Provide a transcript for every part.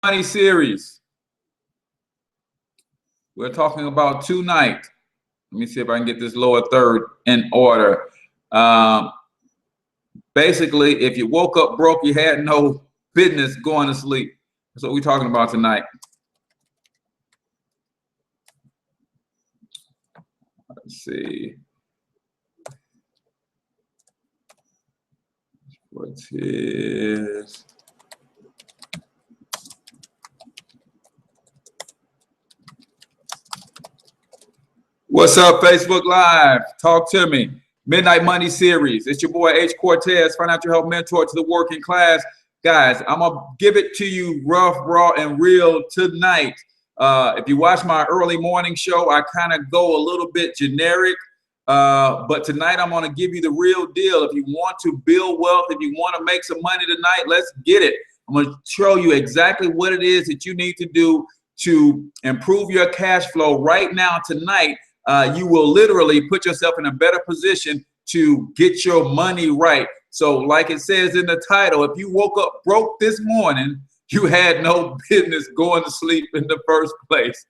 Money series. We're talking about tonight. Let me see if I can get this lower third in order. Basically, if you woke up broke, you had no business going to sleep. That's what we're talking about tonight. Let's see. What's his? What's up, Facebook Live? Talk to me. Midnight Money Series. It's your boy H. Cortez, financial health mentor to the working class. Guys, I'm going to give it to you rough, raw, and real tonight. If you watch my early morning show, I kind of go a little bit generic. But tonight I'm going to give you the real deal. If you want to build wealth, if you want to make some money tonight, let's get it. I'm going to show you exactly what it is that you need to do to improve your cash flow right now tonight. You will literally put yourself in a better position to get your money right. So like it says in the title, if you woke up broke this morning, you had no business going to sleep in the first place.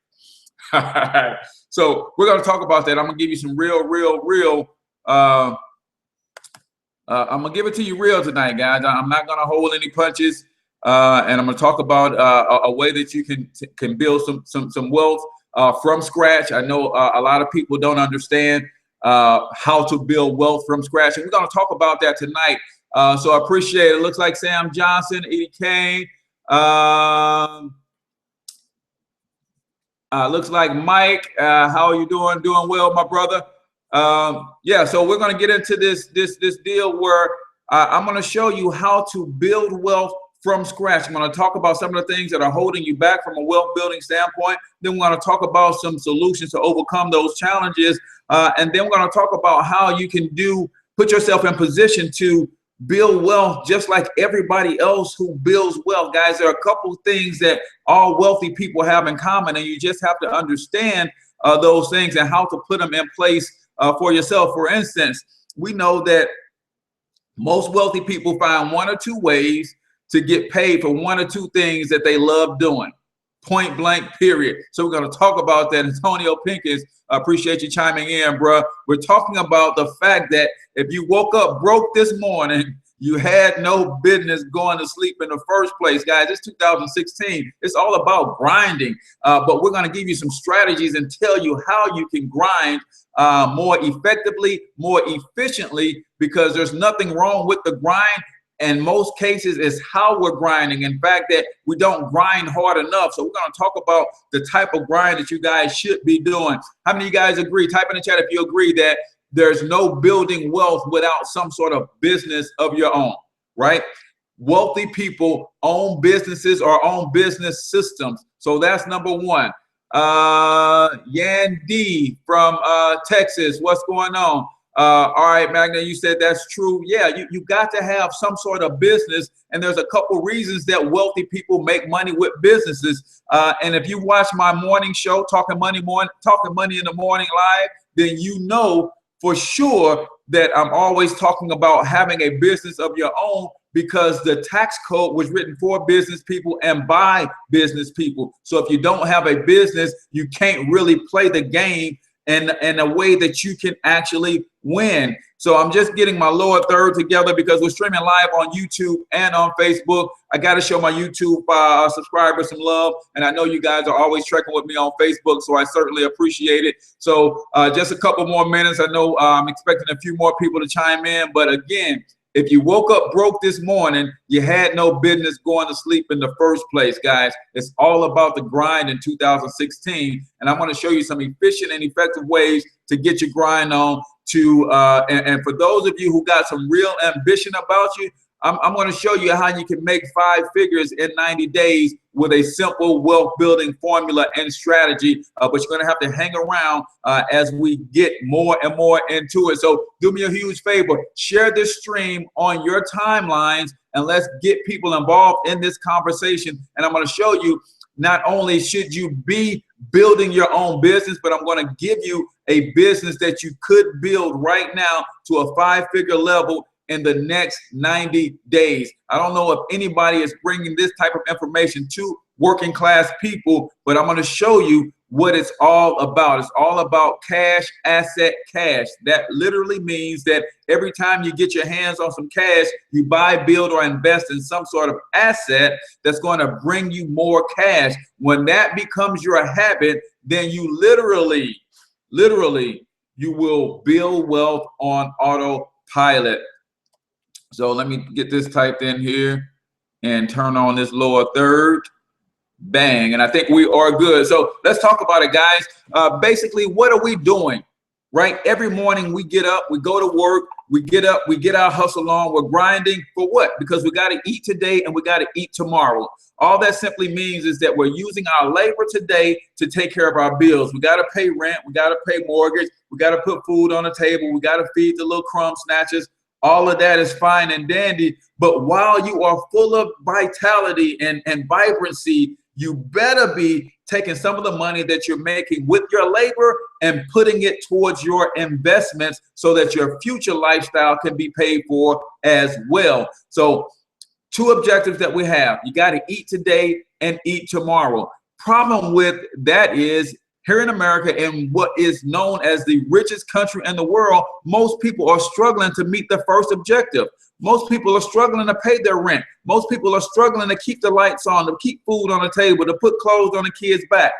All right. So we're going to talk about that. I'm going to give you some real. I'm going to give it to you real tonight, guys. I'm not going to hold any punches. And I'm going to talk about a way that you can build some wealth from scratch. I know a lot of people don't understand how to build wealth from scratch, and we're going to talk about that tonight. So I appreciate it. It looks like Sam Johnson, Edie Kane. Looks like Mike. How are you doing? Doing well, my brother. Yeah. So we're going to get into this deal where I'm going to show you how to build wealth from scratch. I'm going to talk about some of the things that are holding you back from a wealth building standpoint. Then we're going to talk about some solutions to overcome those challenges. And then we're going to talk about how you can put yourself in position to build wealth just like everybody else who builds wealth. Guys, there are a couple of things that all wealthy people have in common, and you just have to understand those things and how to put them in place for yourself. For instance, we know that most wealthy people find one or two ways to get paid for one or two things that they love doing. Point blank, period. So we're going to talk about that. Antonio Pincus, I appreciate you chiming in, bro. We're talking about the fact that if you woke up broke this morning, you had no business going to sleep in the first place. Guys, it's 2016. It's all about grinding. But we're going to give you some strategies and tell you how you can grind more effectively, more efficiently, because there's nothing wrong with the grind. In most cases, it's how we're grinding. In fact, that we don't grind hard enough. So we're going to talk about the type of grind that you guys should be doing. How many of you guys agree? Type in the chat if you agree that there's no building wealth without some sort of business of your own, right? Wealthy people own businesses or own business systems. So that's number one. Yan D from Texas, what's going on? All right, Magna, you said that's true. Yeah, you got to have some sort of business, and there's a couple reasons that wealthy people make money with businesses. And if you watch my morning show, Talking Money in the Morning Live, then you know for sure that I'm always talking about having a business of your own, because the tax code was written for business people and by business people. So if you don't have a business, you can't really play the game in a way that you can actually win. So I'm just getting my lower third together because we're streaming live on YouTube and on Facebook. I got to show my YouTube subscribers some love. And I know you guys are always checking with me on Facebook, so I certainly appreciate it. So just a couple more minutes. I know I'm expecting a few more people to chime in. But again, if you woke up broke this morning, you had no business going to sleep in the first place, guys. It's all about the grind in 2016. And I'm going to show you some efficient and effective ways to get your grind on. And for those of you who got some real ambition about you, I'm going to show you how you can make 5 figures in 90 days with a simple wealth building formula and strategy. But you're going to have to hang around as we get more and more into it. So do me a huge favor, share this stream on your timelines, and let's get people involved in this conversation. And I'm going to show you, not only should you be building your own business, but I'm going to give you a business that you could build right now to a 5-figure level in the next 90 days. I don't know if anybody is bringing this type of information to working class people, but I'm going to show you what it's all about. It's all about cash, asset, cash. That literally means that every time you get your hands on some cash, you buy, build, or invest in some sort of asset that's going to bring you more cash. When that becomes your habit, then you literally, you will build wealth on autopilot. So let me get this typed in here and turn on this lower third. Bang, and I think we are good. So let's talk about it, guys. Basically, what are we doing? Right? Every morning we get up, we go to work, we get up, we get our hustle on. We're grinding for what? Because we got to eat today and we got to eat tomorrow. All that simply means is that we're using our labor today to take care of our bills. We got to pay rent, we got to pay mortgage, we got to put food on the table, we got to feed the little crumb snatchers. All of that is fine and dandy, but while you are full of vitality and vibrancy, you better be taking some of the money that you're making with your labor and putting it towards your investments so that your future lifestyle can be paid for as well. So 2 objectives that we have: you got to eat today and eat tomorrow. Problem with that is, here in America, in what is known as the richest country in the world, most people are struggling to meet the first objective. Most people are struggling to pay their rent. Most people are struggling to keep the lights on, to keep food on the table, to put clothes on the kids' back.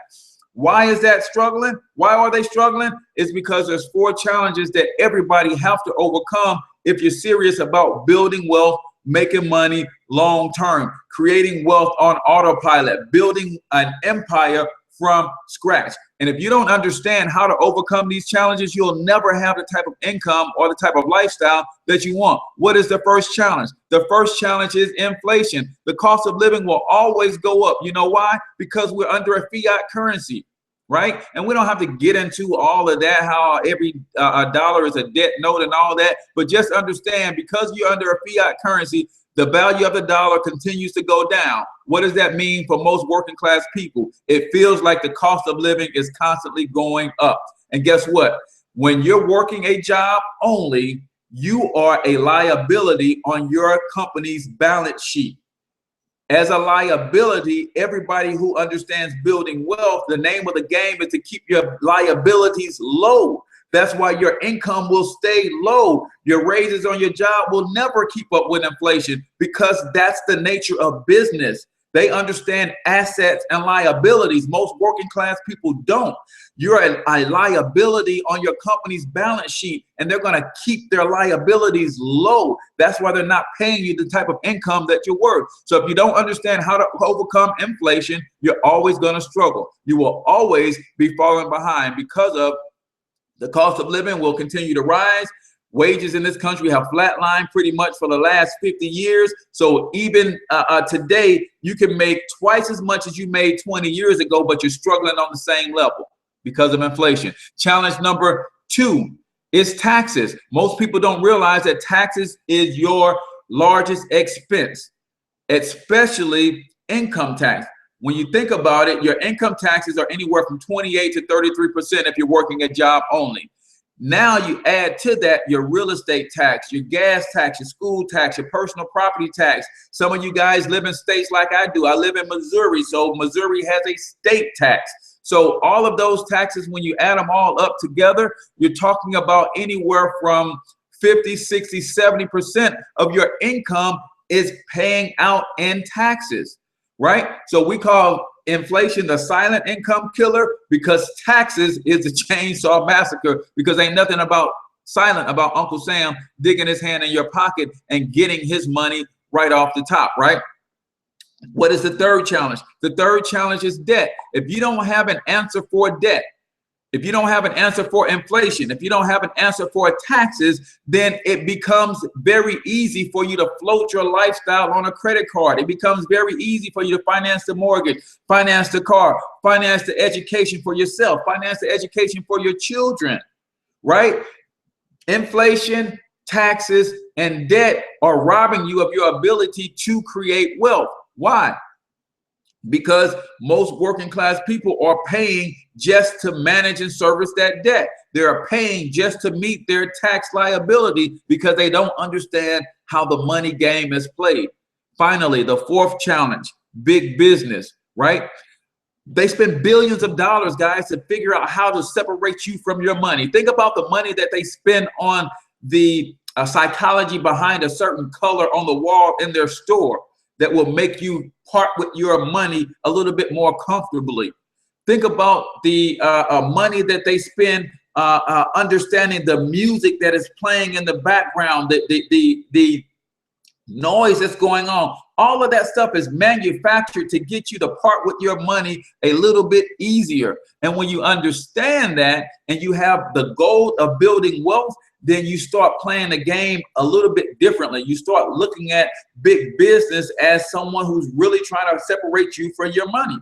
Why is that struggling? Why are they struggling? It's because there's 4 challenges that everybody have to overcome if you're serious about building wealth, making money long term, creating wealth on autopilot, building an empire from scratch. And if you don't understand how to overcome these challenges, you'll never have the type of income or the type of lifestyle that you want. What is the first challenge? The first challenge is inflation. The cost of living will always go up. You know why? Because we're under a fiat currency, right? And we don't have to get into all of that, how every dollar is a debt note and all that. But just understand, because you're under a fiat currency, the value of the dollar continues to go down. What does that mean for most working class people? It feels like the cost of living is constantly going up. And guess what? When you're working a job only, you are a liability on your company's balance sheet. As a liability, everybody who understands building wealth, the name of the game is to keep your liabilities low. That's why your income will stay low. Your raises on your job will never keep up with inflation, because that's the nature of business. They understand assets and liabilities. Most working class people don't. You're a liability on your company's balance sheet, and they're going to keep their liabilities low. That's why they're not paying you the type of income that you're worth. So if you don't understand how to overcome inflation, you're always going to struggle. You will always be falling behind, because of the cost of living will continue to rise. Wages in this country have flatlined pretty much for the last 50 years. So even today, you can make twice as much as you made 20 years ago, but you're struggling on the same level because of inflation. Challenge number 2 is taxes. Most people don't realize that taxes is your largest expense, especially income tax. When you think about it, your income taxes are anywhere from 28 to 33% if you're working a job only. Now you add to that your real estate tax, your gas tax, your school tax, your personal property tax. Some of you guys live in states like I do. I live in Missouri, so Missouri has a state tax. So all of those taxes, when you add them all up together, you're talking about anywhere from 50, 60, 70% of your income is paying out in taxes, right? So we call inflation the silent income killer, because taxes is the chainsaw massacre, because ain't nothing about silent about Uncle Sam digging his hand in your pocket and getting his money right off the top, right? What is the third challenge? The third challenge is debt. If you don't have an answer for debt, if you don't have an answer for inflation, if you don't have an answer for taxes, then it becomes very easy for you to float your lifestyle on a credit card. It becomes very easy for you to finance the mortgage, finance the car, finance the education for yourself, finance the education for your children, right? Inflation, taxes, and debt are robbing you of your ability to create wealth. Why? Because most working class people are paying just to manage and service that debt. They are paying just to meet their tax liability, because they don't understand how the money game is played. Finally, the fourth challenge, big business. right? They spend billions of dollars, guys, to figure out how to separate you from your money. Think about the money that they spend on the psychology behind a certain color on the wall in their store that will make you part with your money a little bit more comfortably. Think about the money that they spend understanding the music that is playing in the background, the noise that's going on. All of that stuff is manufactured to get you to part with your money a little bit easier. And when you understand that and you have the goal of building wealth, then you start playing the game a little bit differently. You start looking at big business as someone who's really trying to separate you from your money.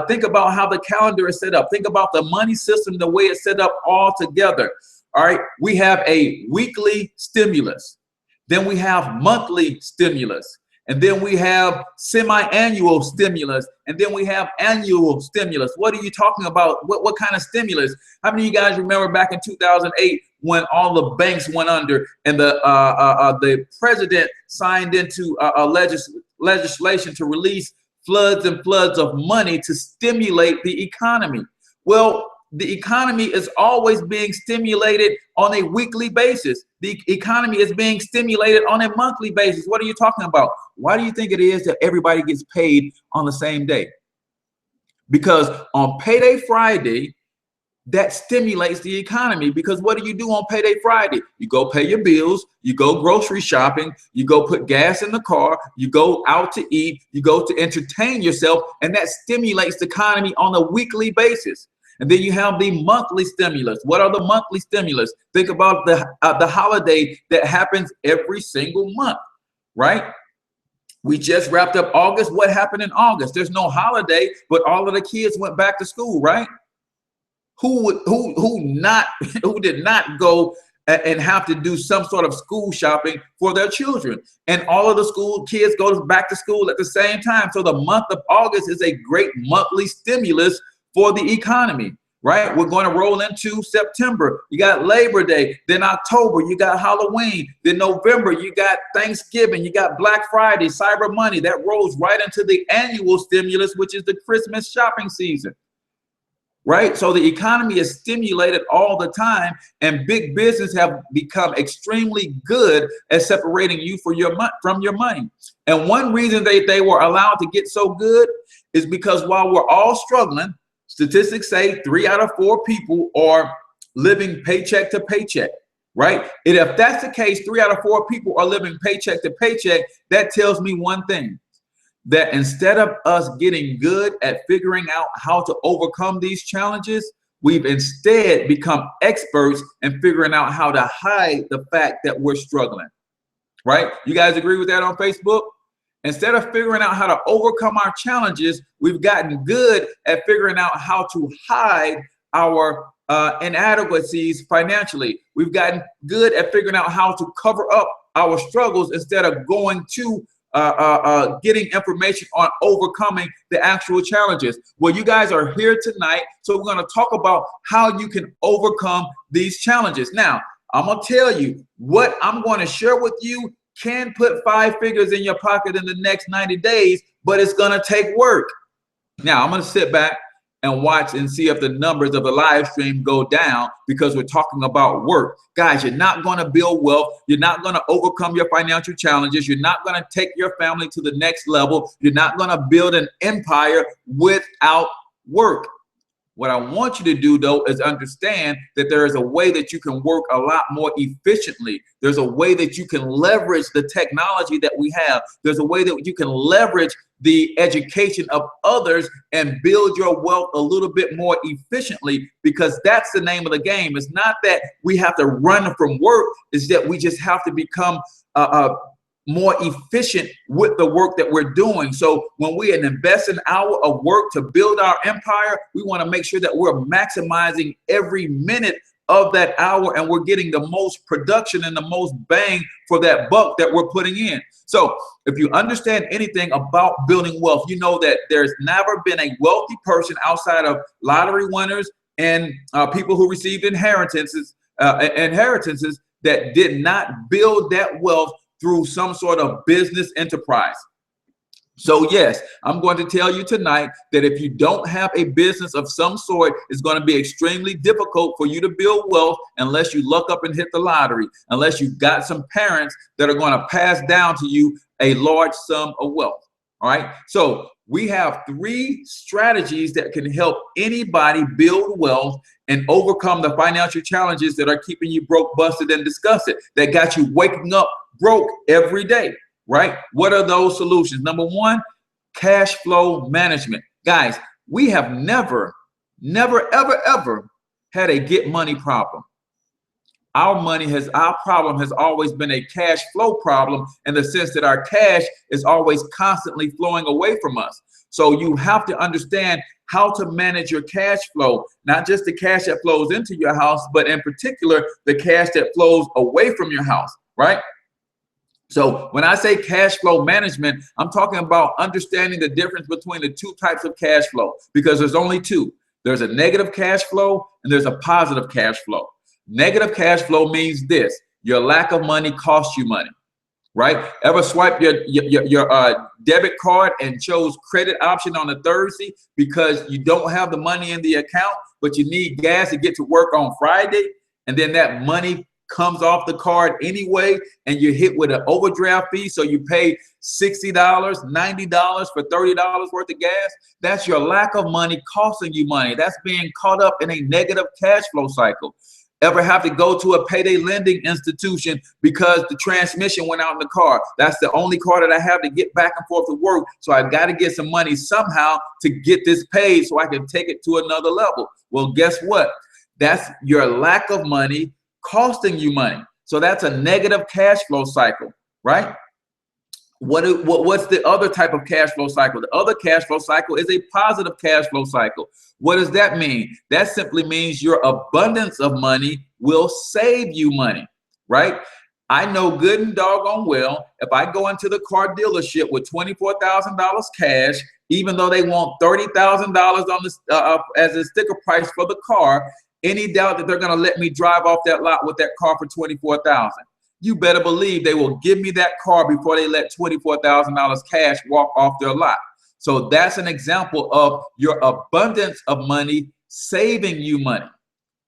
Think about how the calendar is set up. Think about the money system, the way it's set up all together. All right, we have a weekly stimulus. Then we have monthly stimulus. And then we have semi-annual stimulus. And then we have annual stimulus. What are you talking about? What kind of stimulus? How many of you guys remember back in 2008 when all the banks went under and the president signed into legislation to release floods and floods of money to stimulate the economy? Well, the economy is always being stimulated on a weekly basis. The economy is being stimulated on a monthly basis. What are you talking about? Why do you think it is that everybody gets paid on the same day? Because on payday Friday, that stimulates the economy. Because what do you do on payday Friday? You go pay your bills, you go grocery shopping, you go put gas in the car, you go out to eat, you go to entertain yourself, and that stimulates the economy on a weekly basis. And then you have the monthly stimulus. What are the monthly stimulus? Think about the holiday that happens every single month, right? We just wrapped up August. What happened in August? There's no holiday, but all of the kids went back to school, right? Who did not go and have to do some sort of school shopping for their children? And all of the school kids go back to school at the same time. So the month of August is a great monthly stimulus for the economy, right? We're going to roll into September. You got Labor Day. Then October, you got Halloween. Then November, you got Thanksgiving. You got Black Friday, Cyber Monday. That rolls right into the annual stimulus, which is the Christmas shopping season, right? So the economy is stimulated all the time, and big business have become extremely good at separating you from your money. And one reason they were allowed to get so good is because while we're all struggling, statistics say 3 out of 4 people are living paycheck to paycheck, right? And if that's the case, 3 out of 4 people are living paycheck to paycheck. That tells me one thing, that instead of us getting good at figuring out how to overcome these challenges, we've instead become experts in figuring out how to hide the fact that we're struggling, right? You guys agree with that on Facebook? Instead of figuring out how to overcome our challenges, we've gotten good at figuring out how to hide our inadequacies financially. We've gotten good at figuring out how to cover up our struggles instead of going to getting information on overcoming the actual challenges. Well, you guys are here tonight, so we're going to talk about how you can overcome these challenges. Now, I'm going to tell you what I'm going to share with you can put 5 figures in your pocket in the next 90 days, but it's going to take work. Now, I'm going to sit back and watch and see if the numbers of the live stream go down because we're talking about work. Guys, you're not going to build wealth. You're not going to overcome your financial challenges. You're not going to take your family to the next level. You're not going to build an empire without work. What I want you to do, though, is understand that there is a way that you can work a lot more efficiently. There's a way that you can leverage the technology that we have. There's a way that you can leverage the education of others and build your wealth a little bit more efficiently, because that's the name of the game. It's not that we have to run from work. It's that we just have to become more efficient with the work that we're doing. So when we invest an hour of work to build our empire, we want to make sure that we're maximizing every minute of that hour and we're getting the most production and the most bang for that buck that we're putting in. So if you understand anything about building wealth, you know that there's never been a wealthy person outside of lottery winners and people who received inheritances that did not build that wealth through some sort of business enterprise. So yes, I'm going to tell you tonight that if you don't have a business of some sort, it's going to be extremely difficult for you to build wealth unless you luck up and hit the lottery, unless you've got some parents that are going to pass down to you a large sum of wealth. All right. So we have 3 strategies that can help anybody build wealth and overcome the financial challenges that are keeping you broke, busted, and disgusted, that got you waking up broke every day. Right? What are those solutions? Number 1, cash flow management. Guys, we have never, ever had a get money problem. Our problem has always been a cash flow problem, in the sense that our cash is always constantly flowing away from us. So you have to understand how to manage your cash flow, not just the cash that flows into your house, but in particular, the cash that flows away from your house, right? So when I say cash flow management, I'm talking about understanding the difference between the 2 types of cash flow, because there's only 2. There's a negative cash flow and there's a positive cash flow. Negative cash flow means this: your lack of money costs you money, right? Ever swipe your debit card and chose credit option on a Thursday because you don't have the money in the account, but you need gas to get to work on Friday, and then that money comes off the card anyway, and you're hit with an overdraft fee, so you pay $60, $90 for $30 worth of gas? That's your lack of money costing you money. That's being caught up in a negative cash flow cycle. Ever have to go to a payday lending institution because the transmission went out in the car? That's the only car that I have to get back and forth to work, so I've got to get some money somehow to get this paid so I can take it to another level. Well, guess what? That's your lack of money costing you money. So that's a negative cash flow cycle, right? What's the other type of cash flow cycle? The other cash flow cycle is a positive cash flow cycle. What does that mean? That simply means your abundance of money will save you money, right? I know good and doggone well, if I go into the car dealership with $24,000 cash, even though they want $30,000 on this as a sticker price for the car, any doubt that they're going to let me drive off that lot with that car for $24,000? You better believe they will give me that car before they let $24,000 cash walk off their lot. So that's an example of your abundance of money saving you money,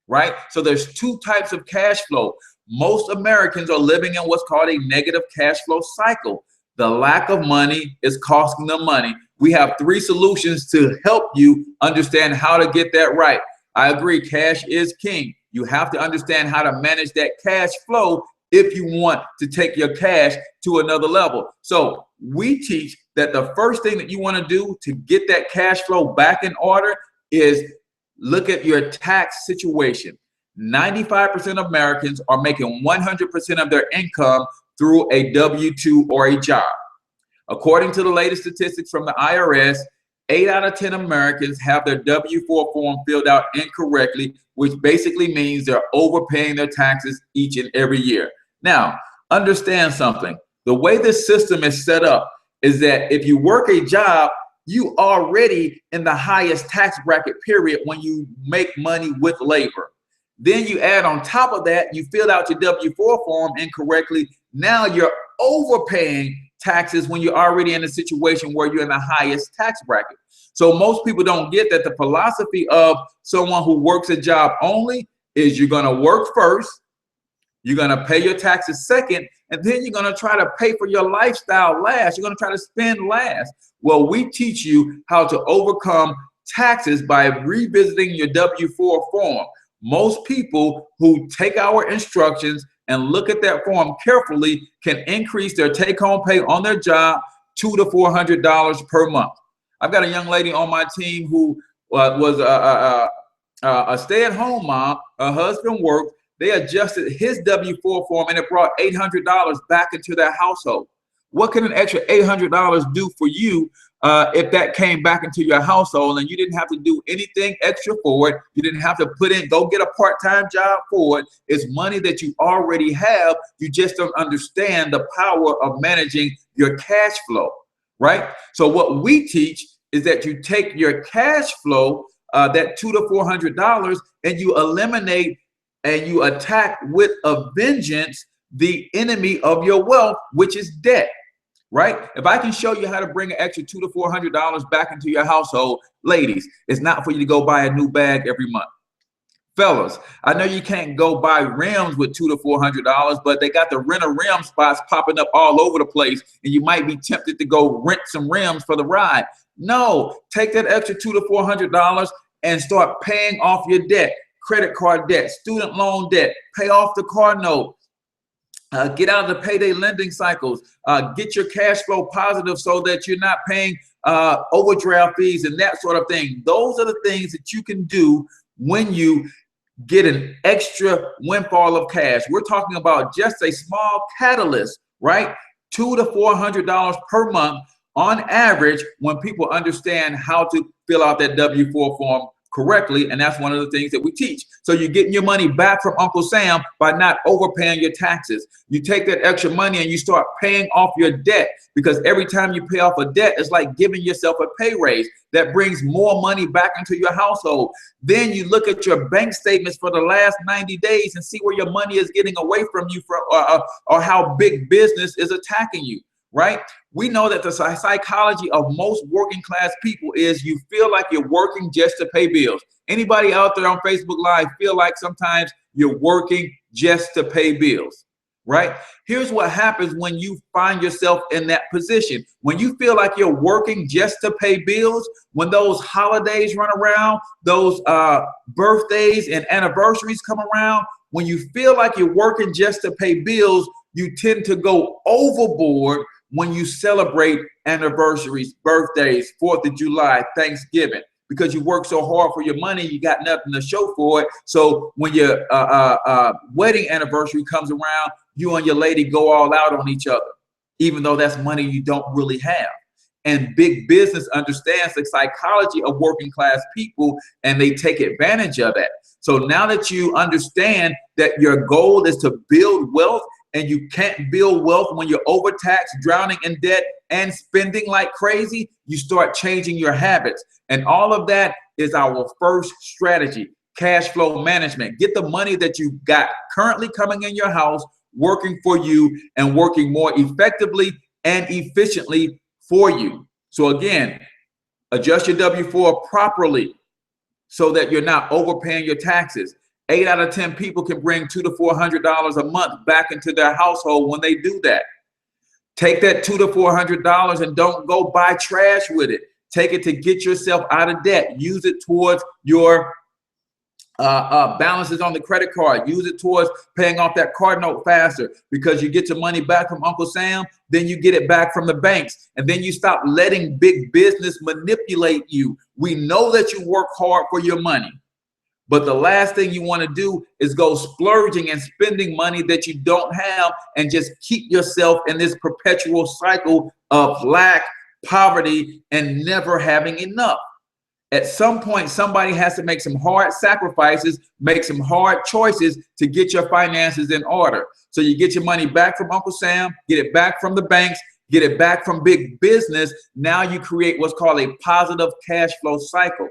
right? So there's 2 types of cash flow. Most Americans are living in what's called a negative cash flow cycle. The lack of money is costing them money. We have 3 solutions to help you understand how to get that right. I agree, cash is king. You have to understand how to manage that cash flow if you want to take your cash to another level. So we teach that the first thing that you want to do to get that cash flow back in order is look at your tax situation. 95% of Americans are making 100% of their income through a W-2 or a job. According to the latest statistics from the IRS, 8 out of 10 Americans have their W-4 form filled out incorrectly, which basically means they're overpaying their taxes each and every year. Now, understand something. The way this system is set up is that if you work a job, you already in the highest tax bracket period when you make money with labor. Then you add on top of that, you filled out your W-4 form incorrectly. Now you're overpaying taxes when you're already in a situation where you're in the highest tax bracket. So most people don't get that the philosophy of someone who works a job only is you're going to work first, you're going to pay your taxes second, and then you're going to try to pay for your lifestyle last. You're going to try to spend last. Well, we teach you how to overcome taxes by revisiting your W-4 form. Most people who take our instructions and look at that form carefully can increase their take-home pay on their job $200 to $400 per month. I've got a young lady on my team who was a stay-at-home mom. Her husband worked. They adjusted his W-4 form and it brought $800 back into their household. What can an extra $800 do for you if that came back into your household and you didn't have to do anything extra for it? You didn't have to go get a part-time job for it. It's money that you already have. You just don't understand the power of managing your cash flow, right? So what we teach is that you take your cash flow, that $200 to $400, and you eliminate and you attack with a vengeance the enemy of your wealth, which is debt. right? If I can show you how to bring an extra $200 to $400 back into your household, ladies, it's not for you to go buy a new bag every month. Fellas, I know you can't go buy rims with $200 to $400, but they got the rent-a-rim spots popping up all over the place, and you might be tempted to go rent some rims for the ride. No, take that extra $200 to $400 and start paying off your debt, credit card debt, student loan debt, pay off the car note. Get out of the payday lending cycles. Get your cash flow positive so that you're not paying overdraft fees and that sort of thing. Those are the things that you can do when you get an extra windfall of cash. We're talking about just a small catalyst, right? $200 to $400 per month on average when people understand how to fill out that W-4 form correctly, and that's one of the things that we teach. So you're getting your money back from Uncle Sam by not overpaying your taxes. You take that extra money and you start paying off your debt, because every time you pay off a debt, it's like giving yourself a pay raise that brings more money back into your household. Then you look at your bank statements for the last 90 days and see where your money is getting away from you or how big business is attacking you, right? We know that the psychology of most working class people is you feel like you're working just to pay bills. Anybody out there on Facebook Live feel like sometimes you're working just to pay bills, right? Here's what happens when you find yourself in that position. When you feel like you're working just to pay bills, when those holidays run around, those birthdays and anniversaries come around, when you feel like you're working just to pay bills, you tend to go overboard when you celebrate anniversaries, birthdays, 4th of July, Thanksgiving, because you work so hard for your money, you got nothing to show for it. So when your wedding anniversary comes around, you and your lady go all out on each other, even though that's money you don't really have. And big business understands the psychology of working class people, and they take advantage of that. So now that you understand that your goal is to build wealth, and you can't build wealth when you're overtaxed, drowning in debt, and spending like crazy, you start changing your habits. And all of that is our first strategy, cash flow management. Get the money that you got currently coming in your house, working for you and working more effectively and efficiently for you. So again, adjust your W-4 properly so that you're not overpaying your taxes. 8 out of 10 people can bring $200 to $400 a month back into their household when they do that. Take that $200 to $400 and don't go buy trash with it. Take it to get yourself out of debt. Use it towards your balances on the credit card. Use it towards paying off that car note faster, because you get your money back from Uncle Sam, then you get it back from the banks, and then you stop letting big business manipulate you. We know that you work hard for your money, but the last thing you want to do is go splurging and spending money that you don't have and just keep yourself in this perpetual cycle of lack, poverty, and never having enough. At some point, somebody has to make some hard sacrifices, make some hard choices to get your finances in order. So you get your money back from Uncle Sam, get it back from the banks, get it back from big business. Now you create what's called a positive cash flow cycle.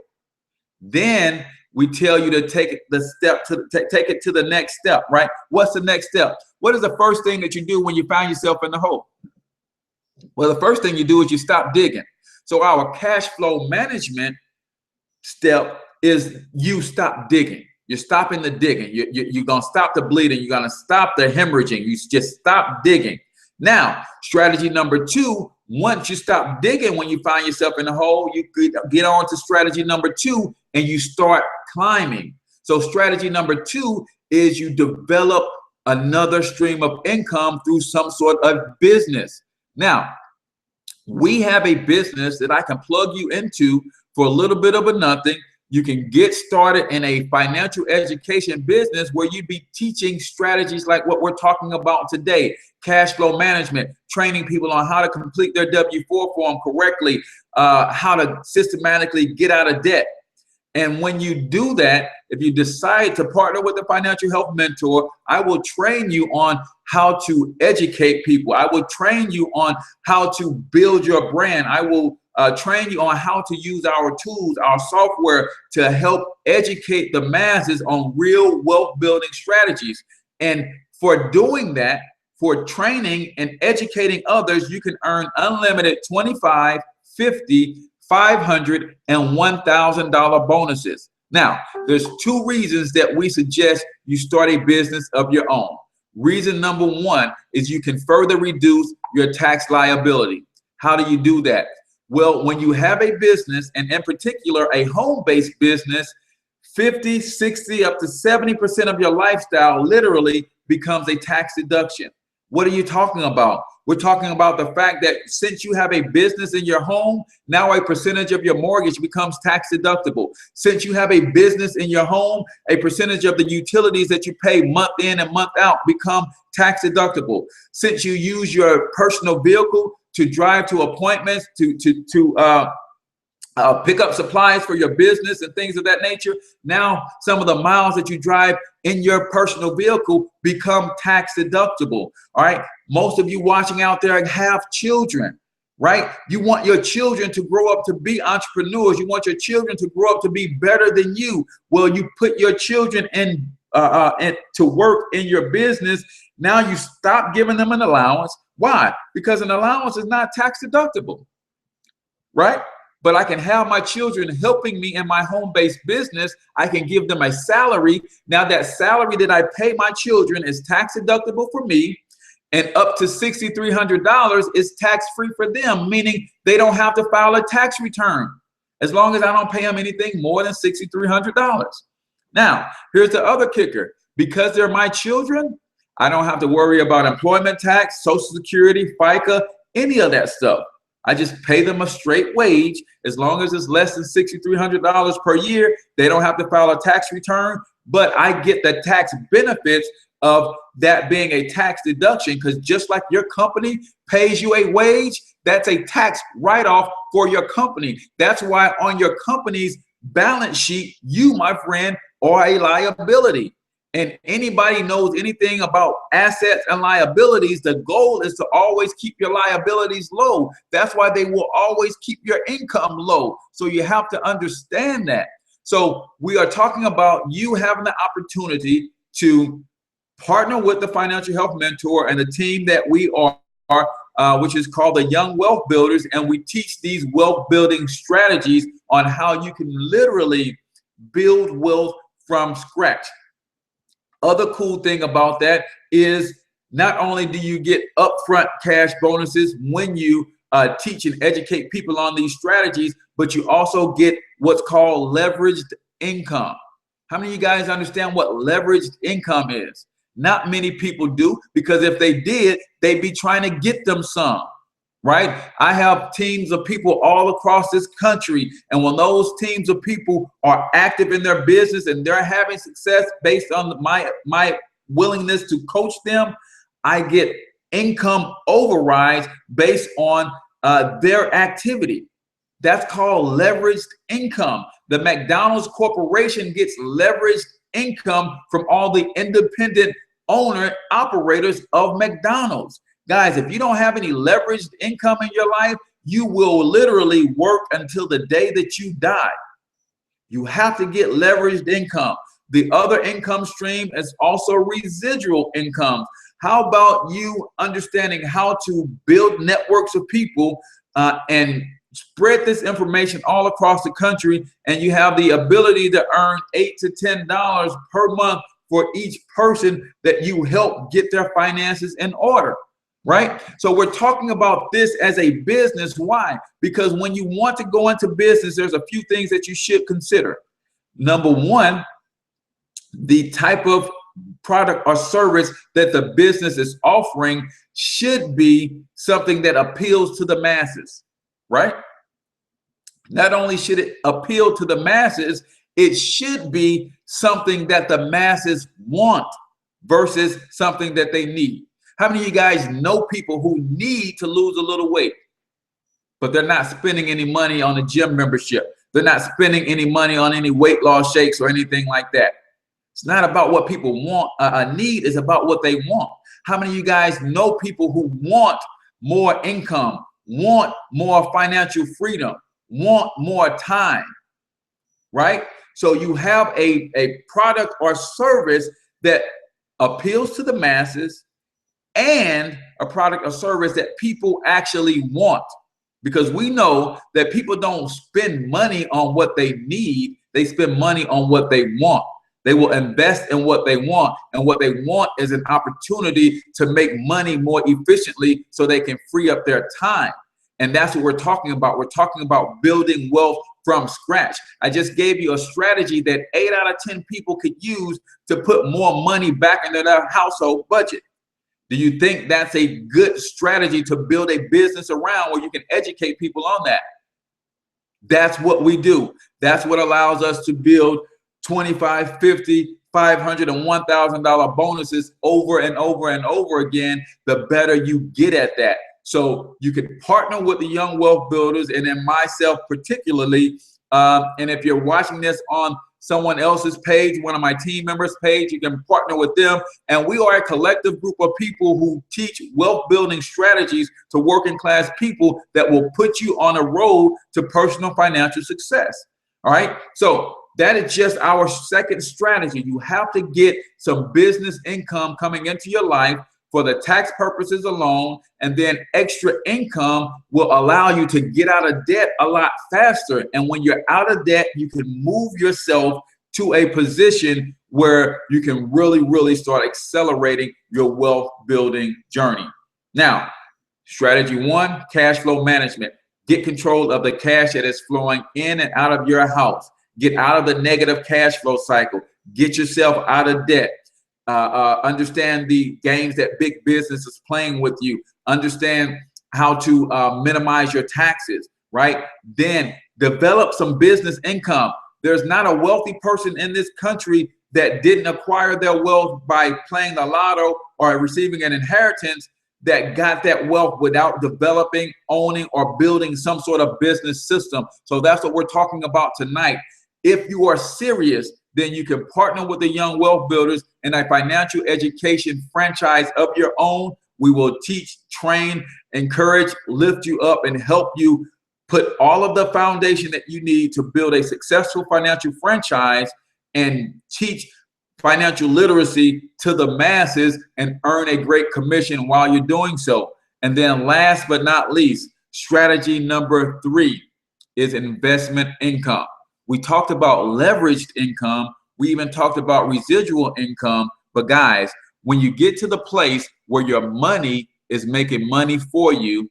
Then we tell you to take the step to take it to the next step, right? What's the next step? What is the first thing that you do when you find yourself in the hole? Well, the first thing you do is you stop digging. So our cash flow management step is you stop digging. You're stopping the digging. You're going to stop the bleeding. You're going to stop the hemorrhaging. You just stop digging. Now, strategy number 2, once you stop digging when you find yourself in the hole, you get on to strategy number 2 and you start climbing. So strategy number 2 is you develop another stream of income through some sort of business. Now, we have a business that I can plug you into for a little bit of a nothing. You can get started in a financial education business where you'd be teaching strategies like what we're talking about today: cash flow management, training people on how to complete their W-4 form correctly, how to systematically get out of debt. And when you do that, if you decide to partner with a financial health mentor, I will train you on how to educate people. I will train you on how to build your brand. I will train you on how to use our tools, our software, to help educate the masses on real wealth building strategies. And for doing that, for training and educating others, you can earn unlimited $25, $50, $500, and $1,000 bonuses. Now, there's two reasons that we suggest you start a business of your own. Reason number one is you can further reduce your tax liability. How do you do that? Well, when you have a business, and in particular a home-based business, 50, 60, up to 70% of your lifestyle literally becomes a tax deduction. What are you talking about? We're talking about the fact that since you have a business in your home, now a percentage of your mortgage becomes tax deductible. Since you have a business in your home, a percentage of the utilities that you pay month in and month out become tax deductible. Since you use your personal vehicle to drive to appointments, to pick up supplies for your business and things of that nature, now some of the miles that you drive in your personal vehicle become tax deductible. All right. Most of you watching out there have children, right? You want your children to grow up to be entrepreneurs. You want your children to grow up to be better than you. Well, you put your children in to work in your business. Now you stop giving them an allowance. Why? Because an allowance is not tax deductible, right? But I can have my children helping me in my home-based business. I can give them a salary. Now that salary that I pay my children is tax deductible for me, and up to $6,300 is tax-free for them, meaning they don't have to file a tax return as long as I don't pay them anything more than $6,300. Now, here's the other kicker. Because they're my children, I don't have to worry about employment tax, Social Security, FICA, any of that stuff. I just pay them a straight wage. As long as it's less than $6,300 per year, they don't have to file a tax return, but I get the tax benefits of that being a tax deduction, because just like your company pays you a wage, that's a tax write-off for your company. That's why on your company's balance sheet, you, my friend, are a liability. And anybody knows anything about assets and liabilities, the goal is to always keep your liabilities low. That's why they will always keep your income low. So you have to understand that. So we are talking about you having the opportunity to partner with the Financial Health Mentor and the team that we are, which is called the Young Wealth Builders. And we teach these wealth building strategies on how you can literally build wealth from scratch. Other cool thing about that is not only do you get upfront cash bonuses when you teach and educate people on these strategies, but you also get what's called leveraged income. How many of you guys understand what leveraged income is? Not many people do, because if they did, they'd be trying to get them some, right? I have teams of people all across this country, and when those teams of people are active in their business and they're having success based on my willingness to coach them, I get income overrides based on their activity. That's called leveraged income. The McDonald's Corporation gets leveraged income from all the independent owner operators of McDonald's. Guys, if you don't have any leveraged income in your life, you will literally work until the day that you die. You have to get leveraged income. The other income stream is also residual income. How about you understanding how to build networks of people and spread this information all across the country, and you have the ability to earn $8 to $10 per month for each person that you help get their finances in order. Right? So we're talking about this as a business. Why? Because when you want to go into business, there's a few things that you should consider. Number one, the type of product or service that the business is offering should be something that appeals to the masses, right? Not only should it appeal to the masses, it should be something that the masses want versus something that they need. How many of you guys know people who need to lose a little weight, but they're not spending any money on a gym membership? They're not spending any money on any weight loss shakes or anything like that. It's not about what people want, need is about what they want. How many of you guys know people who want more income, want more financial freedom, want more time, right? So you have a product or service that appeals to the masses and a product or service that people actually want. Because we know that people don't spend money on what they need, they spend money on what they want. They will invest in what they want, and what they want is an opportunity to make money more efficiently so they can free up their time. And that's what we're talking about. We're talking about building wealth from scratch. I just gave you a strategy that 8 out of 10 people could use to put more money back into their household budget. Do you think that's a good strategy to build a business around where you can educate people on that? That's what we do. That's what allows us to build $25, $50, $500, and $1,000 bonuses over and over and over again, the better you get at that. So you can partner with the young wealth builders, and then myself particularly. And if you're watching this on someone else's page, one of my team members' page, you can partner with them. And we are a collective group of people who teach wealth building strategies to working class people that will put you on a road to personal financial success. All right. So that is just our second strategy. You have to get some business income coming into your life for the tax purposes alone, and then extra income will allow you to get out of debt a lot faster. And when you're out of debt, you can move yourself to a position where you can really start accelerating your wealth building journey. Now, strategy 1, cash flow management. Get control of the cash that is flowing in and out of your house. Get out of the negative cash flow cycle. Get yourself out of debt. Understand the games that big business is playing with you. Understand how to minimize your taxes, right? Then develop some business income. There's not a wealthy person in this country that didn't acquire their wealth by playing the lotto or receiving an inheritance, that got that wealth without developing, owning, or building some sort of business system. So that's what we're talking about tonight. If you are serious, then you can partner with the young wealth builders in a financial education franchise of your own. We will teach, train, encourage, lift you up, and help you put all of the foundation that you need to build a successful financial franchise and teach financial literacy to the masses and earn a great commission while you're doing so. And then last but not least, strategy number 3 is investment income. We talked about leveraged income. We even talked about residual income. But guys, when you get to the place where your money is making money for you,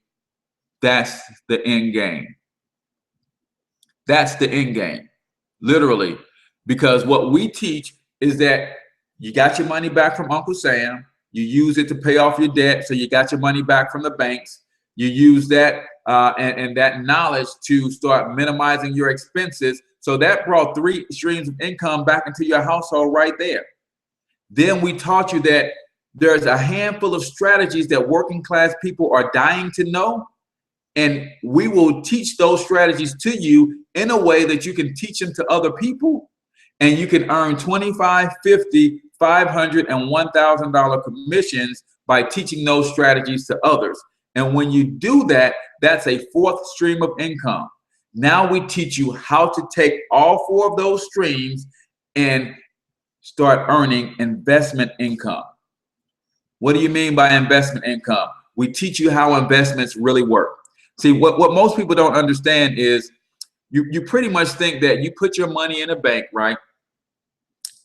that's the end game. That's the end game, literally. Because what we teach is that you got your money back from Uncle Sam. You use it to pay off your debt. So you got your money back from the banks. You use that and that knowledge to start minimizing your expenses. So that brought 3 streams of income back into your household right there. Then we taught you that there's a handful of strategies that working class people are dying to know. And we will teach those strategies to you in a way that you can teach them to other people. And you can earn $25, $50, $500, and $1,000 commissions by teaching those strategies to others. And when you do that, that's a 4th stream of income. Now we teach you how to take all 4 of those streams and start earning investment income. What do you mean by investment income? We teach you how investments really work. See, what most people don't understand is you pretty much think that you put your money in a bank, right?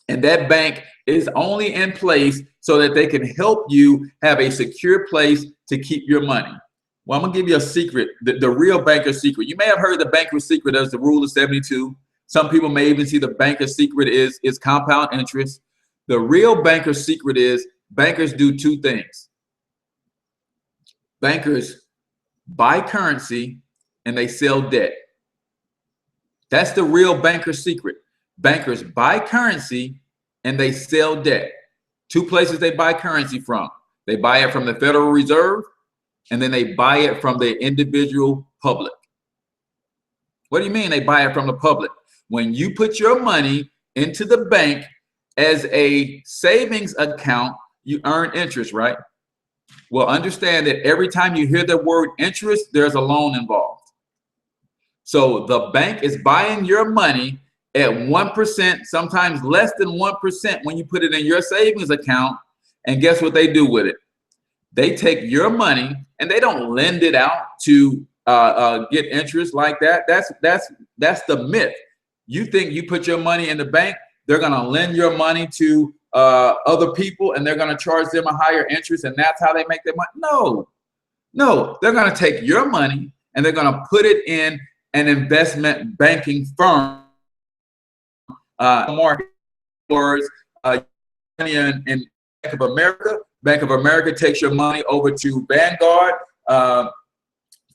And that bank is only in place so that they can help you have a secure place to keep your money. Well, I'm gonna give you a secret, the real banker's secret. You may have heard the banker's secret as the rule of 72. Some people may even see the banker's secret is compound interest. The real banker's secret is bankers do 2 things. Bankers buy currency and they sell debt. That's the real banker's secret. Bankers buy currency and they sell debt. 2 places they buy currency from. They buy it from the Federal Reserve, and then they buy it from the individual public. What do you mean they buy it from the public? When you put your money into the bank as a savings account, you earn interest, right? Well, understand that every time you hear the word interest, there's a loan involved. So the bank is buying your money at 1%, sometimes less than 1% when you put it in your savings account. And guess what they do with it? They take your money and they don't lend it out to get interest like that. That's the myth. You think you put your money in the bank, they're going to lend your money to other people and they're going to charge them a higher interest, and that's how they make their money. No, they're going to take your money and they're going to put it in an investment banking firm, market words, in Bank of America. Bank of America takes your money over to Vanguard,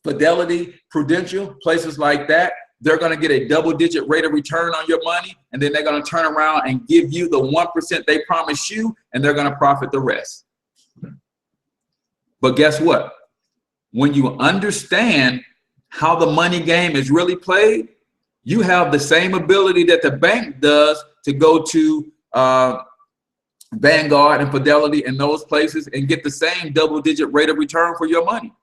Fidelity, Prudential, places like that. They're going to get a double-digit rate of return on your money, and then they're going to turn around and give you the 1% they promised you, and they're going to profit the rest. But guess what? When you understand how the money game is really played, you have the same ability that the bank does to go to Vanguard and Fidelity and those places and get the same double-digit rate of return for your money.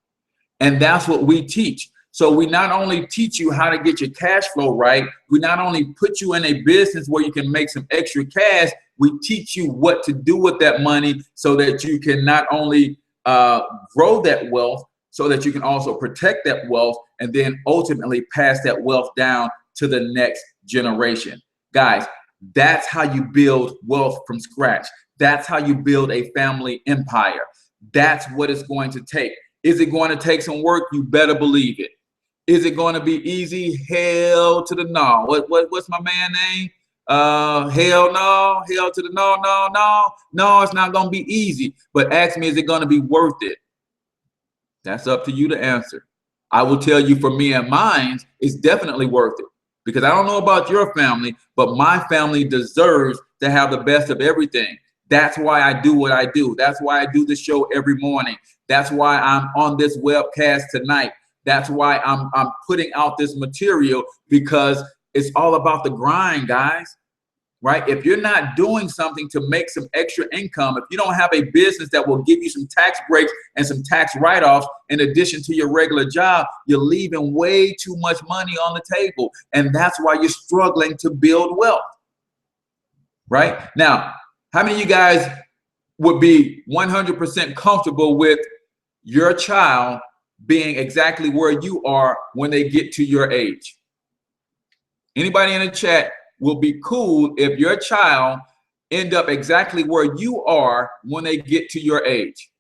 And that's what we teach. So we not only teach you how to get your cash flow right, we not only put you in a business where you can make some extra cash, we teach you what to do with that money so that you can not only grow that wealth, so that you can also protect that wealth and then ultimately pass that wealth down to the next generation. Guys, that's how you build wealth from scratch. That's how you build a family empire. That's what it's going to take. Is it going to take some work? You better believe it. Is it going to be easy? Hell to the no. What's my man name? Hell no. Hell to the no. No, it's not going to be easy. But ask me, is it going to be worth it? That's up to you to answer. I will tell you, for me and mine, it's definitely worth it. Because I don't know about your family, but my family deserves to have the best of everything. That's why I do what I do. That's why I do the show every morning. That's why I'm on this webcast tonight. That's why I'm putting out this material, because it's all about the grind, guys. Right? If you're not doing something to make some extra income, if you don't have a business that will give you some tax breaks and some tax write-offs in addition to your regular job, you're leaving way too much money on the table. And that's why you're struggling to build wealth. Right? Now, how many of you guys would be 100% comfortable with your child being exactly where you are when they get to your age? Anybody in the chat will be cool if your child end up exactly where you are when they get to your age?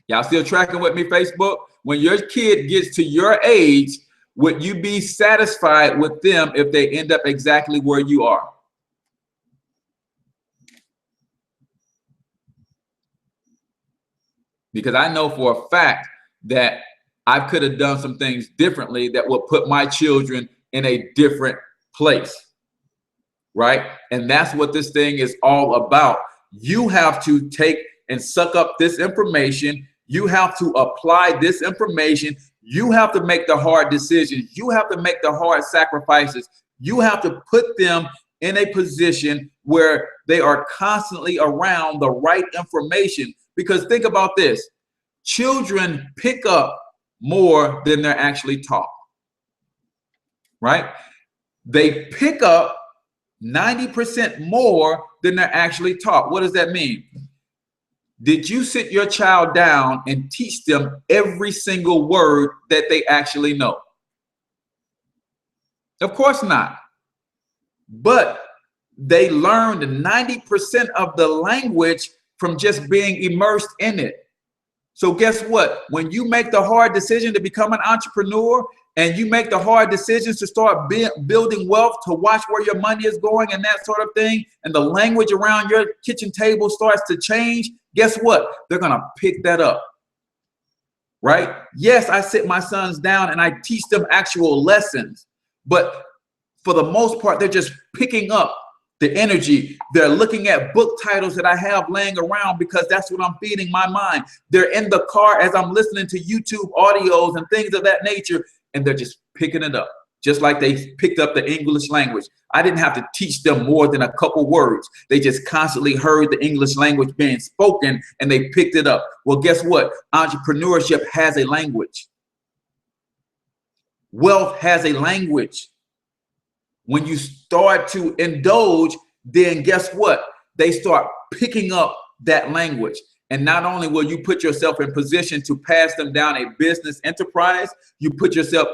Y'all still tracking with me, Facebook? When your kid gets to your age, would you be satisfied with them if they end up exactly where you are? Because I know for a fact that I could have done some things differently that would put my children in a different place, right? And that's what this thing is all about. You have to take and suck up this information. You have to apply this information. You have to make the hard decisions. You have to make the hard sacrifices. You have to put them in a position where they are constantly around the right information. Because think about this. Children pick up more than they're actually taught, right? They pick up 90% more than they're actually taught. What does that mean? Did you sit your child down and teach them every single word that they actually know? Of course not. But they learned 90% of the language from just being immersed in it. So guess what? When you make the hard decision to become an entrepreneur and you make the hard decisions to start building wealth, to watch where your money is going and that sort of thing, and the language around your kitchen table starts to change, guess what? They're going to pick that up, right? Yes, I sit my sons down and I teach them actual lessons, but for the most part, they're just picking up the energy. They're looking at book titles that I have laying around because that's what I'm feeding my mind. They're in the car as I'm listening to YouTube audios and things of that nature, and they're just picking it up, just like they picked up the English language. I didn't have to teach them more than a couple words. They just constantly heard the English language being spoken and they picked it up. Well, guess what? Entrepreneurship has a language. Wealth has a language. When you start to indulge, then guess what? they start picking up that language. And not only will you put yourself in position to pass them down a business enterprise, you put yourself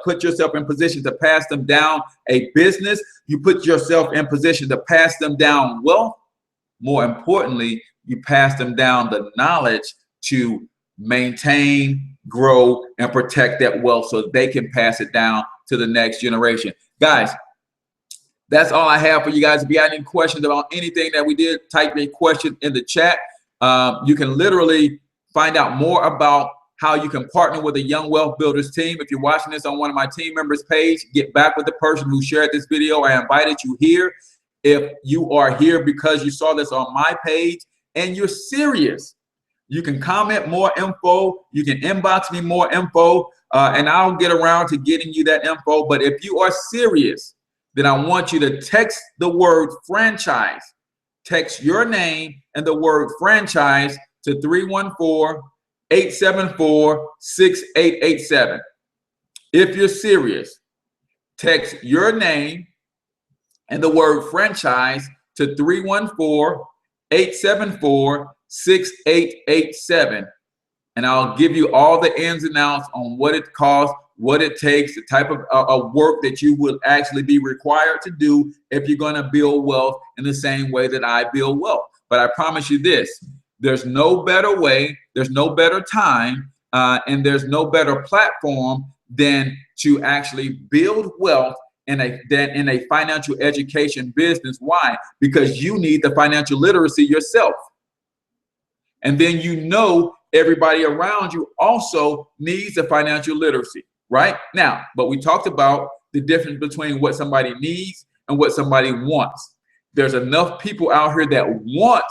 in position to pass them down a business, you put yourself in position to pass them down wealth. More importantly, you pass them down the knowledge to maintain, grow, and protect that wealth so they can pass it down to the next generation. Guys, that's all I have for you guys. If you got any questions about anything that we did, type a question in the chat. You can literally find out more about how you can partner with a Young Wealth Builders team. If you're watching this on one of my team members' page, get back with the person who shared this video. I invited you here. If you are here because you saw this on my page and you're serious, you can comment more info. You can inbox me more info, and I'll get around to getting you that info. But if you are serious, then I want you to text the word franchise. Text your name and the word franchise to 314-874-6887. If you're serious, text your name and the word franchise to 314-874-6887. And I'll give you all the ins and outs on what it costs, what it takes, the type of work that you will actually be required to do if you're going to build wealth in the same way that I build wealth. But I promise you this, there's no better way, there's no better time, and there's no better platform than to actually build wealth in a financial education business. Why? Because you need the financial literacy yourself. And then you know everybody around you also needs the financial literacy, right? Now, but we talked about the difference between what somebody needs and what somebody wants. There's enough people out here that want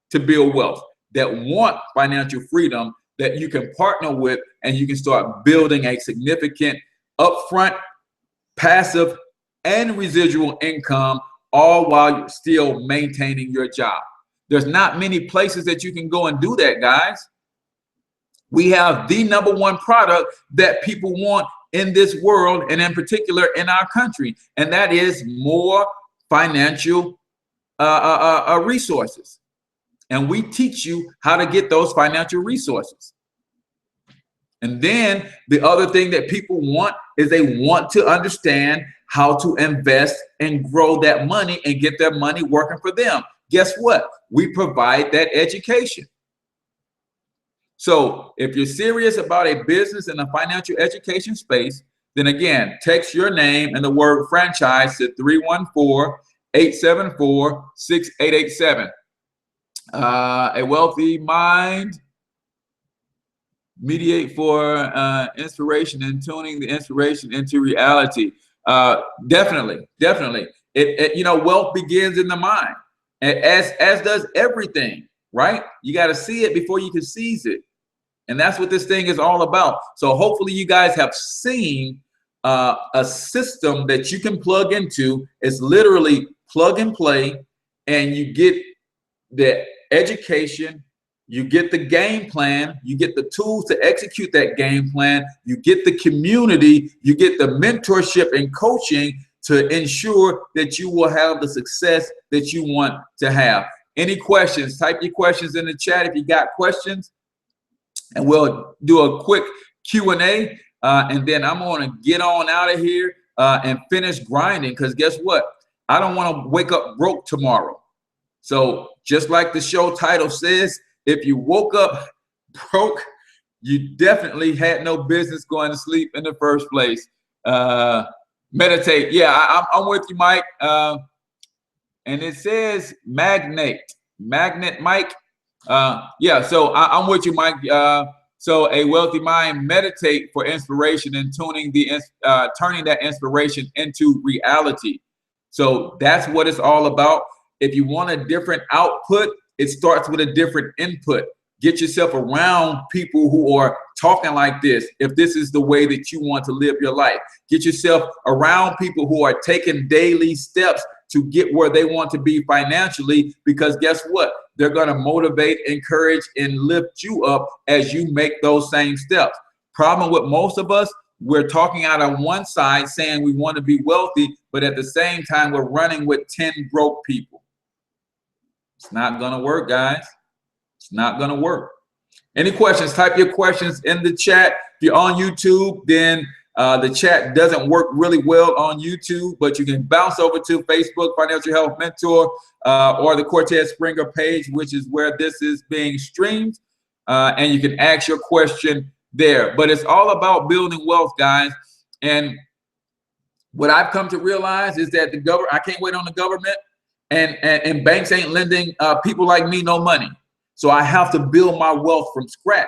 to build wealth, that want financial freedom, that you can partner with, and you can start building a significant upfront, passive, and residual income, all while you're still maintaining your job. There's not many places that you can go and do that, guys. We have the #1 product that people want in this world, and in particular in our country, and that is more financial resources. And we teach you how to get those financial resources. And then the other thing that people want is they want to understand how to invest and grow that money and get their money working for them. Guess what? We provide that education. So if you're serious about a business in the financial education space, then again, text your name and the word franchise to 314-874-6887. A wealthy mind, mediate for inspiration and tuning the inspiration into reality. Definitely. You know, wealth begins in the mind, as does everything, right? You got to see it before you can seize it. And that's what this thing is all about. So hopefully you guys have seen a system that you can plug into. It's literally plug and play, and you get the education, you get the game plan, you get the tools to execute that game plan, you get the community, you get the mentorship and coaching to ensure that you will have the success that you want to have. Any questions? Type your questions in the chat if you got questions, and we'll do a quick Q&A, and then I'm going to get on out of here and finish grinding, because guess what? I don't want to wake up broke tomorrow. So just like the show title says, if you woke up broke, you definitely had no business going to sleep in the first place. Meditate. Yeah, I'm with you, Mike. And it says magnet Mike. Yeah, so I'm with you, Mike. So a wealthy mind, meditate for inspiration and turning that inspiration into reality. So that's what it's all about. If you want a different output, it starts with a different input. Get yourself around people who are talking like this, if this is the way that you want to live your life. Get yourself around people who are taking daily steps to get where they want to be financially, because guess what? They're going to motivate, encourage, and lift you up as you make those same steps. Problem with most of us, we're talking out on one side saying we want to be wealthy, but at the same time, we're running with 10 broke people. It's not going to work, guys. It's not going to work. Any questions? Type your questions in the chat. If you're on YouTube, then the chat doesn't work really well on YouTube, but you can bounce over to Facebook, Financial Health Mentor, or the Cortez Springer page, which is where this is being streamed, and you can ask your question there. But it's all about building wealth, guys. And what I've come to realize is that I can't wait on the government, and banks ain't lending people like me no money. So I have to build my wealth from scratch.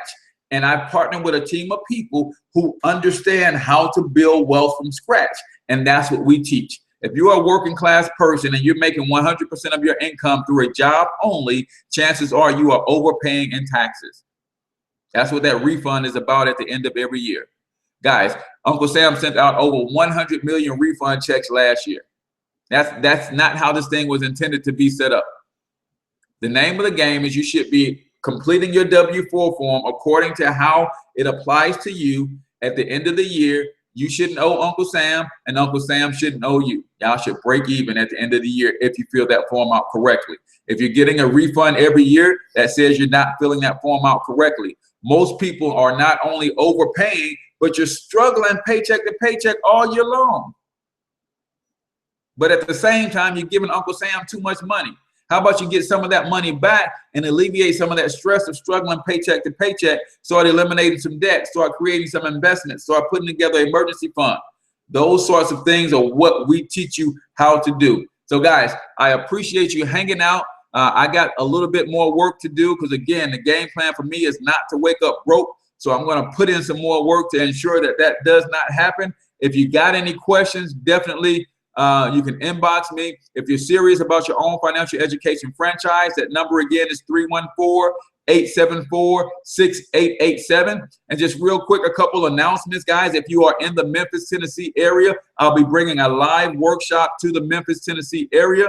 And I've partnered with a team of people who understand how to build wealth from scratch. And that's what we teach. If you're a working class person and you're making 100% of your income through a job only, chances are you are overpaying in taxes. That's what that refund is about at the end of every year. Guys, Uncle Sam sent out over 100 million refund checks last year. That's not how this thing was intended to be set up. The name of the game is you should be completing your W-4 form according to how it applies to you. At the end of the year, you shouldn't owe Uncle Sam, and Uncle Sam shouldn't owe you. Y'all should break even at the end of the year if you fill that form out correctly. If you're getting a refund every year, that says you're not filling that form out correctly. Most people are not only overpaying, but you're struggling paycheck to paycheck all year long. But at the same time, you're giving Uncle Sam too much money. How about you get some of that money back and alleviate some of that stress of struggling paycheck to paycheck, start eliminating some debt, start creating some investments, start putting together an emergency fund. Those sorts of things are what we teach you how to do. So guys, I appreciate you hanging out. I got a little bit more work to do because, again, the game plan for me is not to wake up broke. So I'm going to put in some more work to ensure that that does not happen. If you got any questions, definitely you can inbox me. If you're serious about your own financial education franchise, that number again is 314-874-6887. And just real quick, a couple announcements, guys. If you are in the Memphis, Tennessee area, I'll be bringing a live workshop to the Memphis, Tennessee area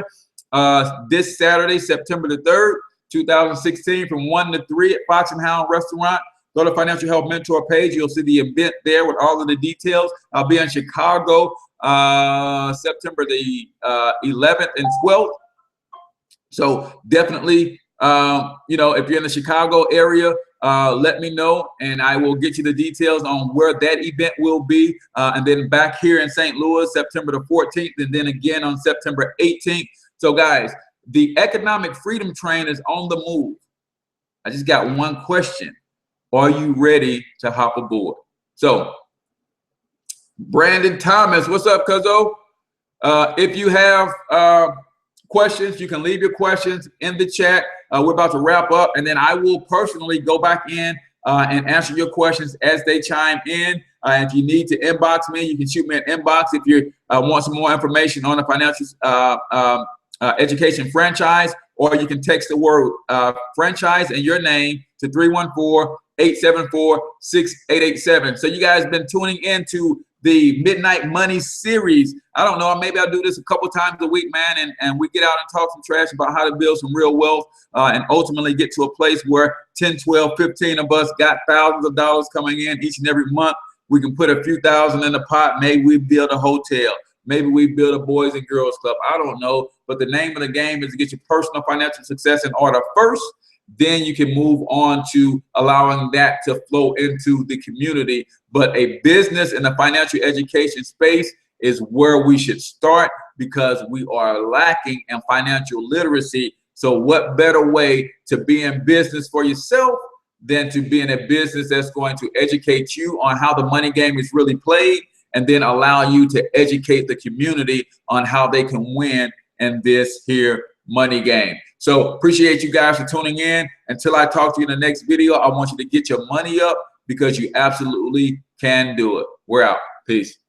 this Saturday, September the 3rd, 2016, from 1 to 3 at Fox and Hound Restaurant. Go to Financial Health Mentor page. You'll see the event there with all of the details. I'll be in Chicago September the 11th and 12th. So definitely, you know, if you're in the Chicago area, let me know and I will get you the details on where that event will be. And then back here in St. Louis, September the 14th, and then again on September 18th. So guys, the economic freedom train is on the move. I just got one question. Are you ready to hop aboard? So Brandon Thomas, what's up, Cuzzo? If you have questions, you can leave your questions in the chat. We're about to wrap up, and then I will personally go back in and answer your questions as they chime in. If you need to inbox me, you can shoot me an inbox if you want some more information on the financial education franchise, or you can text the word franchise and your name to 314-874-6887. So you guys have been tuning into the Midnight Money series. I don't know, maybe I'll do this a couple times a week, man, and we get out and talk some trash about how to build some real wealth and ultimately get to a place where 10, 12, 15 of us got thousands of dollars coming in each and every month. We can put a few thousand in the pot. Maybe we build a hotel. Maybe we build a Boys and Girls Club. I don't know. But the name of the game is to get your personal financial success in order first. Then you can move on to allowing that to flow into the community. But a business in the financial education space is where we should start because we are lacking in financial literacy. So what better way to be in business for yourself than to be in a business that's going to educate you on how the money game is really played, and then allow you to educate the community on how they can win in this here money game. So appreciate you guys for tuning in. Until I talk to you in the next video, I want you to get your money up because you absolutely can do it. We're out. Peace.